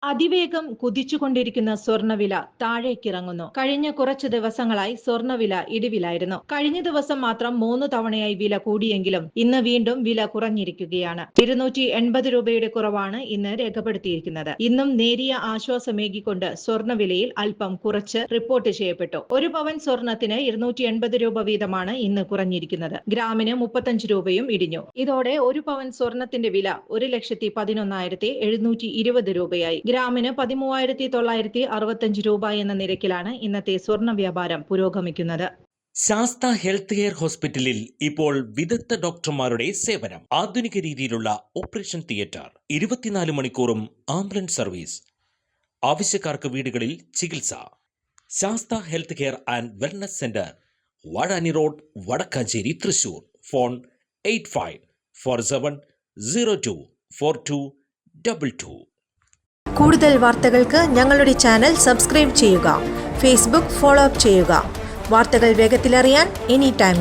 അതിവേഗം കുതിച്ചുകൊണ്ടിരിക്കുന്ന സ്വർണ്ണവില താഴേക്കിറങ്ങുന്നു. കഴിഞ്ഞ കുറച്ചു ദിവസങ്ങളായി സ്വർണ്ണവില ഇടിവിലായിരുന്നു. കഴിഞ്ഞ ദിവസം മാത്രം 3 തവണയായി വില കൂടിയെങ്കിലും ഇന്ന് വീണ്ടും വില കുറഞ്ഞിരിക്കുകയാണ്. 280 രൂപയുടെ കുറവാണ് ഇന്ന് രേഖപ്പെടുത്തിയിരിക്കുന്നത്. ഇന്നും നേരിയ ആശ്വാസമേകിക്കൊണ്ട് സ്വർണ്ണവിലയിൽ അല്പം കുറച്ച് റിപ്പോർട്ട് ചെയ്യപ്പെട്ടു. 1 പവൻ സ്വർണ്ണത്തിന് 280 രൂപ വീതമാണ് ഇന്ന് കുറഞ്ഞിരിക്കുന്നത്. ഗ്രാമിന് 35 രൂപയും ഇടിഞ്ഞു. ഇതോടെ 1 പവൻ സ്വർണ്ണത്തിന്റെ വില 1,11,720 രൂപയായി. ഗ്രാമിന് 13,965 രൂപ എന്ന നിരക്കിലാണ് ഇന്നത്തെ സ്വർണ്ണ വ്യാപാരം പുരോഗമിക്കുന്നത്. ശാസ്ത ഹെൽത്ത് കെയർ ഹോസ്പിറ്റലിൽ ഇപ്പോൾ വിദഗ്ധ ഡോക്ടർമാരുടെ സേവനം. ആധുനിക രീതിയിലുള്ള ഓപ്പറേഷൻ തിയേറ്റർ, 24 മണിക്കൂറും ആംബുലൻസ് സർവീസ്. ആവശ്യക്കാർക്ക് വീടുകളിൽ ചികിത്സ. Sastha health care and wellness centre, Vazhani road, Vadakkanchery, Thrissur. Phone 8547024222. കൂടുതൽ വാർത്തകൾക്ക് ഞങ്ങളുടെ ചാനൽ സബ്സ്ക്രൈബ് ചെയ്യുക. ഫേസ്ബുക്ക് ഫോളോ അപ്പ് ചെയ്യുക. വാർത്തകൾ വേഗത്തിലറിയാൻ എനി ടൈം